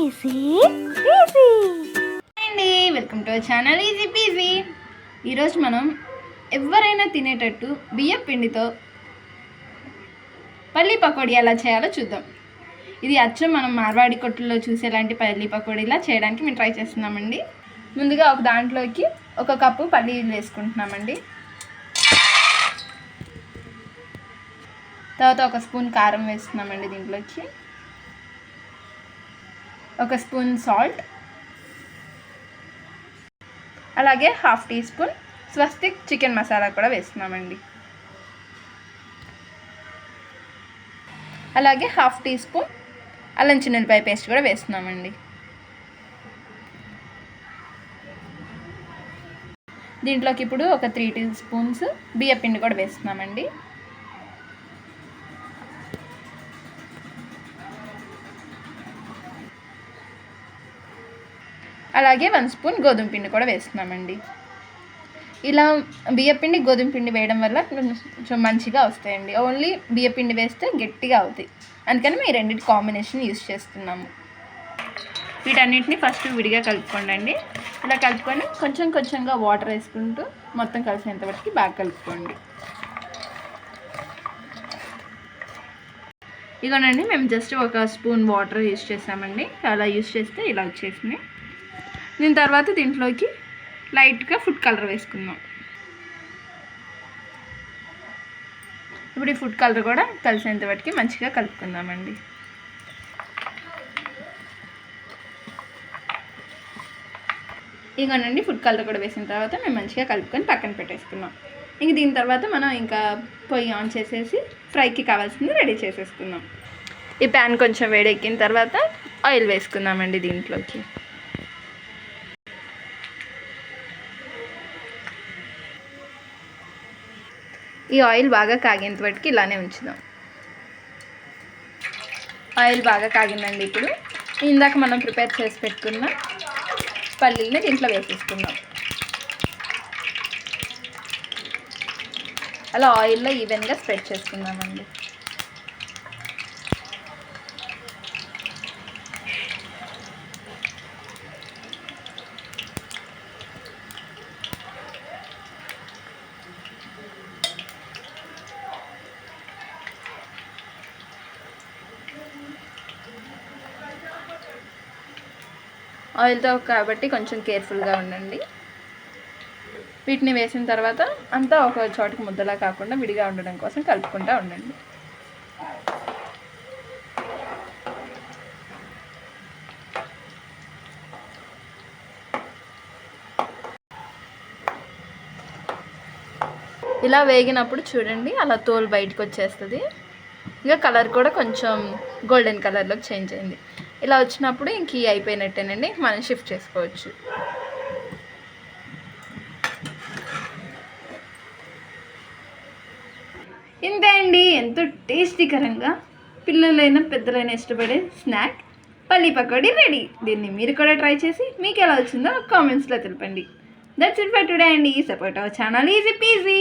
Easy PG అండి, welcome to our channel easy PG. ఈరోజు మనం ఎవరైనా తినేటట్టు బియ్యం పిండితో పల్లీ పకోడీ ఎలా చేయాలో చూద్దాం. ఇది అచ్చం మనం మార్వాడి కొట్టుల్లో చూసేలాంటి పల్లీ పకోడీలా చేయడానికి మేము ట్రై చేస్తున్నామండి. ముందుగా ఒక దాంట్లోకి 1 కప్పు పల్లీలు వేసుకుంటున్నామండి. తర్వాత 1 స్పూన్ కారం వేస్తున్నామండి. దీంట్లోకి 1 స్పూన్ సాల్ట్, అలాగే 1/2 టీ స్పూన్ స్వస్తిక్ చికెన్ మసాలా కూడా వేస్తున్నామండి. అలాగే 1/2 టీ స్పూన్ అల్లం చిన్నులపాయ పేస్ట్ కూడా వేస్తున్నామండి. దీంట్లోకి ఇప్పుడు ఒక 3 టీ స్పూన్స్ బియ్యం పిండి కూడా వేస్తున్నామండి. అలాగే 1 స్పూన్ గోధుమ పిండి కూడా వేస్తున్నామండి. ఇలా బియ్యపిండి గోధుమ పిండి వేయడం వల్ల కొంచెం మంచిగా వస్తాయండి. ఓన్లీ బియ్యపిండి వేస్తే గట్టిగా అవుతాయి, అందుకని మేము రెండింటి కాంబినేషన్ యూజ్ చేస్తున్నాము. వీటన్నిటిని ఫస్ట్ విడిగా కలుపుకోండి. ఇలా కలుపుకొని కొంచెం కొంచెంగా వాటర్ వేసుకుంటూ మొత్తం కలిసినంత వరకు బాగా కలుపుకోండి. ఇదిగోనండి, మేము జస్ట్ 1 స్పూన్ వాటర్ యూజ్ చేసామండి. అలా యూజ్ చేస్తే ఇలా వచ్చేసింది. దీని తర్వాత దీంట్లోకి లైట్గా ఫుడ్ కలర్ వేసుకుందాం. ఇప్పుడు ఈ ఫుడ్ కలర్ కూడా కలిసేంత వాటికి మంచిగా కలుపుకుందామండి. ఇదిగోనండి, ఫుడ్ కలర్ కూడా వేసిన తర్వాత మేము మంచిగా కలుపుకొని పక్కన పెట్టేసుకున్నాం. ఇంక దీని తర్వాత మనం ఇంకా పొయ్యి ఆన్ చేసేసి ఫ్రైకి కావాల్సింది రెడీ చేసేసుకుందాం. ఈ ప్యాన్ కొంచెం వేడెక్కిన తర్వాత ఆయిల్ వేసుకుందామండి. దీంట్లోకి ఈ ఆయిల్ బాగా కాగేంత వరకు ఇలానే ఉంచుదాం. ఆయిల్ బాగా కాగిందండి. ఇప్పుడు ఇందాక మనం ప్రిపేర్ చేసి పెట్టుకున్న పల్లీలని దీంట్లో వేసేసుకుందాం. అలా ఆయిల్లో ఈవెన్గా స్ప్రెడ్ చేసుకుందామండి. ఆయిల్తో కాబట్టి కొంచెం కేర్ఫుల్గా ఉండండి. వీటిని వేసిన తర్వాత అంతా ఒక చోటుకి ముద్దలా కాకుండా విడిగా ఉండడం కోసం కలుపుకుంటూ ఉండండి. ఇలా వేగినప్పుడు చూడండి, అలా తోలు బయటకు వచ్చేస్తుంది. ఇంకా కలర్ కూడా కొంచెం గోల్డెన్ కలర్లోకి చేంజ్ అయింది. ఇలా వచ్చినప్పుడు ఇంక అయిపోయినట్టేనండి, మనం షిఫ్ట్ చేసుకోవచ్చు. ఇంతే అండి, ఎంతో టేస్టీకరంగా పిల్లలైనా పెద్దలైనా ఇష్టపడే స్నాక్ పల్లీ పకోడీ రెడీ. దీన్ని మీరు కూడా ట్రై చేసి మీకు ఎలా వచ్చిందో కామెంట్స్లో తెలపండి. దట్స్ ఇట్ ఫర్ టుడే అండి. Support our channel easy PG.